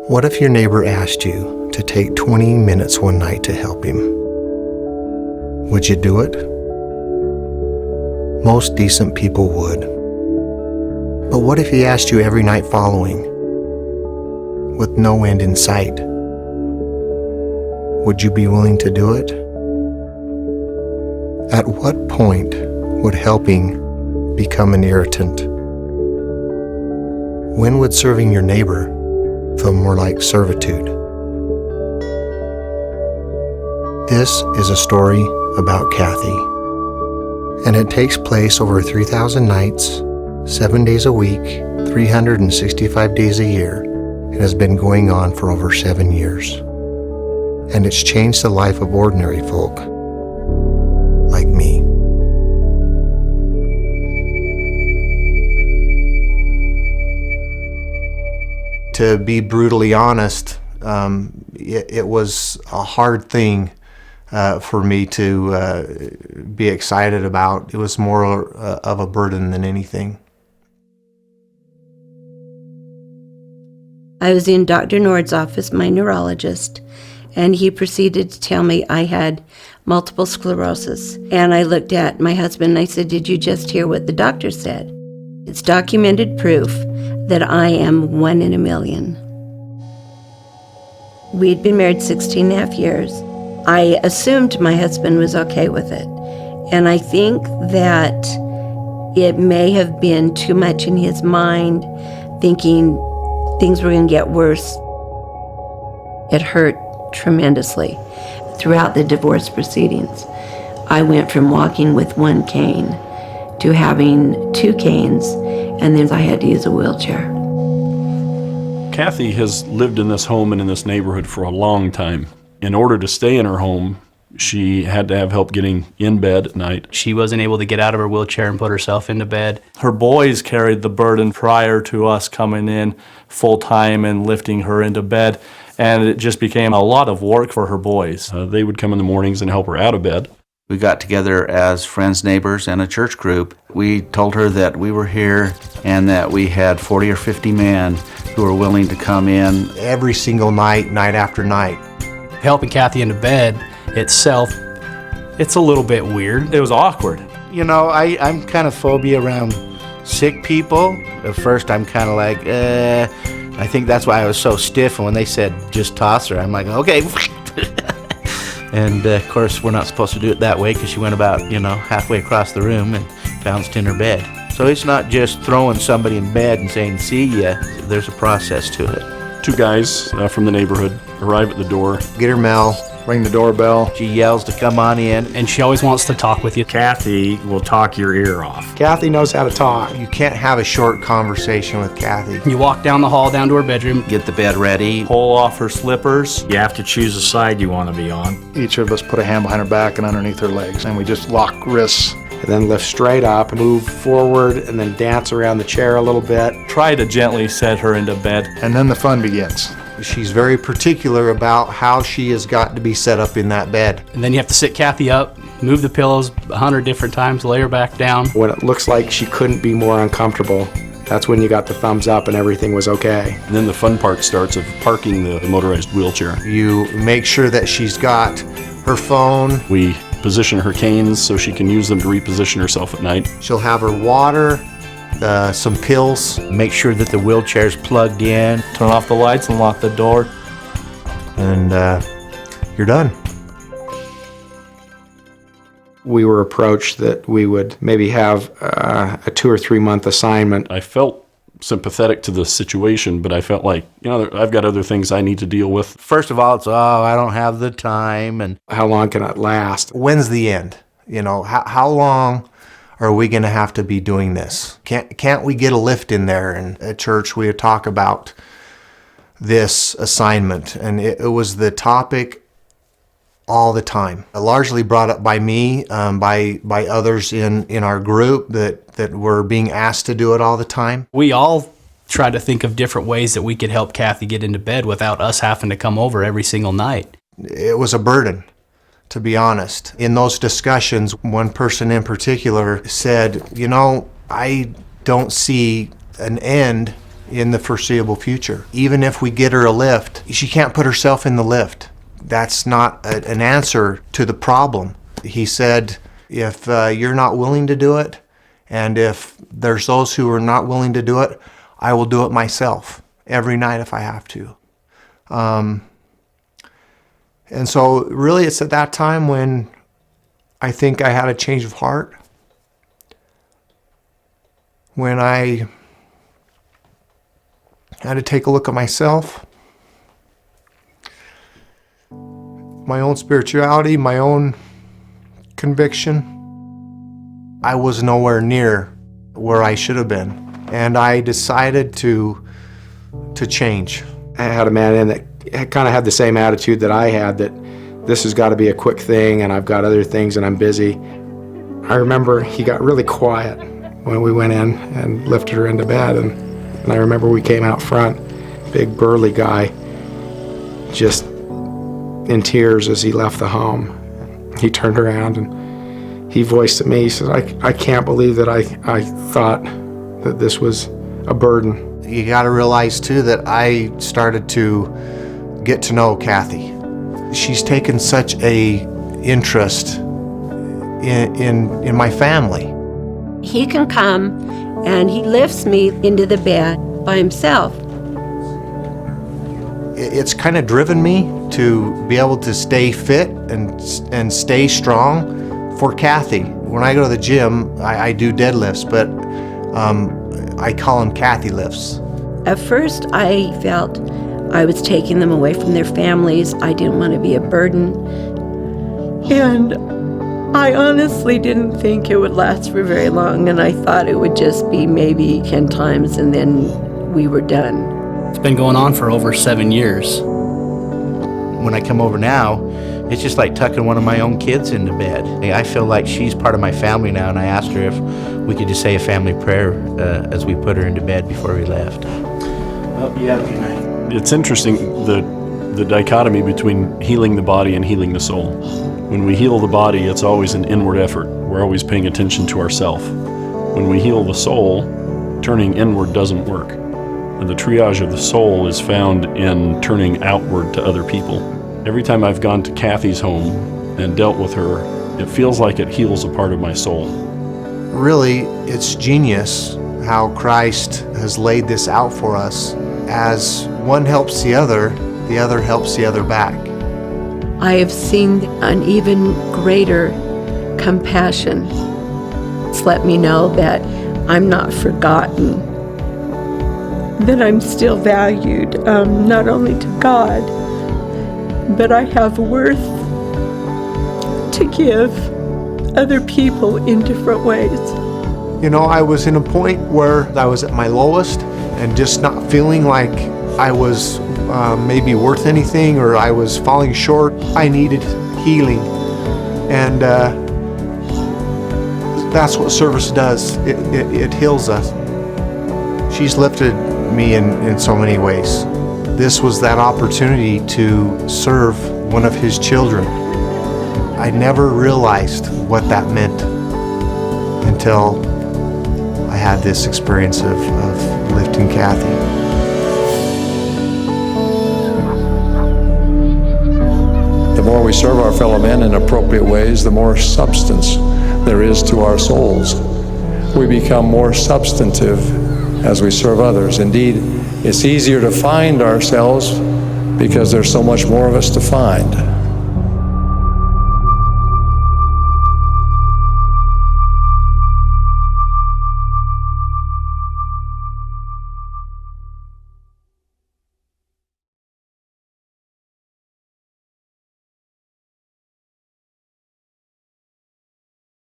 What if your neighbor asked you to take 20 minutes one night to help him? Would you do it? Most decent people would. But what if he asked you every night following, with no end in sight? Would you be willing to do it? At what point would helping become an irritant? When would serving your neighbor feel more like servitude? This is a story about Kathy, and it takes place over 3,000 nights, 7 days a week, 365 days a year, and has been going on for over 7 years. And it's changed the life of ordinary folk like me. To be brutally honest, it was a hard thing for me to be excited about. It was more of a burden than anything. I was in Dr. Nord's office, my neurologist, and he proceeded to tell me I had multiple sclerosis. And I looked at my husband and I said, "Did you just hear what the doctor said?" It's documented proof that I am 1 in a million. We'd been married 16 and a half years. I assumed my husband was okay with it. And I think that it may have been too much in his mind, thinking things were going to get worse. It hurt tremendously. Throughout the divorce proceedings, I went from walking with 1 cane to having 2 canes, and then I had to use a wheelchair. Kathy has lived in this home and in this neighborhood for a long time. In order to stay in her home, she had to have help getting in bed at night. She wasn't able to get out of her wheelchair and put herself into bed. Her boys carried the burden prior to us coming in full-time and lifting her into bed, and it just became a lot of work for her boys. They would come in the mornings and help her out of bed. We got together as friends, neighbors, and a church group. We told her that we were here and that we had 40 or 50 men who were willing to come in Every single night, night after night. Helping Kathy into bed itself, it's a little bit weird. It was awkward. You know, I'm kind of phobia around sick people. At first, I'm kind of like, I think that's why I was so stiff. And when they said, just toss her, I'm like, okay. And of course, we're not supposed to do it that way because she went about, halfway across the room and bounced in her bed. So it's not just throwing somebody in bed and saying, see ya. There's a process to it. 2 guys from the neighborhood arrive at the door. Get her mail, ring the doorbell. She yells to come on in. And she always wants to talk with you. Kathy will talk your ear off. Kathy knows how to talk. You can't have a short conversation with Kathy. You walk down the hall, down to her bedroom. get the bed ready. Pull off her slippers. You have to choose a side you want to be on. Each of us put a hand behind her back and underneath her legs, and we just lock wrists. And then lift straight up, move forward, and then dance around the chair a little bit. Try to gently set her into bed. And then the fun begins. She's very particular about how she has got to be set up in that bed. And then you have to sit Kathy up, move the pillows 100 different times, lay her back down. When it looks like she couldn't be more uncomfortable, that's when you got the thumbs up and everything was okay. And then the fun part starts of parking the motorized wheelchair. You make sure that she's got her phone. We position her canes so she can use them to reposition herself at night. She'll have her water, some pills. Make sure that the wheelchair's plugged in. Turn off the lights and lock the door. And you're done. We were approached that we would maybe have a 2 or 3 month assignment. I felt sympathetic to the situation, but I felt like, I've got other things I need to deal with. First of all, it's, I don't have the time. And How long can it last? When's the end? How long are we going to have to be doing this? Can't we get a lift in there? And at church, we would talk about this assignment, and it was the topic all the time. Largely brought up by me, by others in our group that were being asked to do it all the time. We all tried to think of different ways that we could help Kathy get into bed without us having to come over every single night. It was a burden, to be honest. In those discussions, one person in particular said, I don't see an end in the foreseeable future. Even if we get her a lift, she can't put herself in the lift. That's not an answer to the problem. He said, if you're not willing to do it, and if there's those who are not willing to do it, I will do it myself every night if I have to. And so really it's at that time when I think I had a change of heart, when I had to take a look at myself, my own spirituality, my own conviction. I was nowhere near where I should have been, and I decided to change. I had a man in that kind of had the same attitude that I had, that this has got to be a quick thing and I've got other things and I'm busy. I remember he got really quiet when we went in and lifted her into bed, and I remember we came out front, big burly guy, just in tears as he left the home. He turned around and he voiced to me, he said, I can't believe that I thought that this was a burden. You got to realize too that I started to get to know Kathy. She's taken such a interest in my family. He can come and he lifts me into the bed by himself. It's kind of driven me to be able to stay fit and stay strong for Kathy. When I go to the gym, I do deadlifts, but I call them Kathy lifts. At first, I felt I was taking them away from their families. I didn't want to be a burden. And I honestly didn't think it would last for very long, and I thought it would just be maybe 10 times and then we were done. It's been going on for over 7 years. When I come over now, it's just like tucking one of my own kids into bed. I feel like she's part of my family now, and I asked her if we could just say a family prayer as we put her into bed before we left. It's interesting, the dichotomy between healing the body and healing the soul. When we heal the body, it's always an inward effort. We're always paying attention to ourselves. When we heal the soul, turning inward doesn't work. And the triage of the soul is found in turning outward to other people. Every time I've gone to Kathy's home and dealt with her, it feels like it heals a part of my soul. Really, it's genius how Christ has laid this out for us. As one helps the other helps the other back. I have seen an even greater compassion. It's let me know that I'm not forgotten, that I'm still valued, not only to God, but I have worth to give other people in different ways. You know, I was in a point where I was at my lowest and just not feeling like I was maybe worth anything, or I was falling short. I needed healing, and that's what service does. It heals us. She's lifted me in so many ways. This was that opportunity to serve one of his children. I never realized what that meant until I had this experience of lifting Kathy. The more we serve our fellow men in appropriate ways, the more substance there is to our souls. We become more substantive as we serve others. Indeed, it's easier to find ourselves because there's so much more of us to find.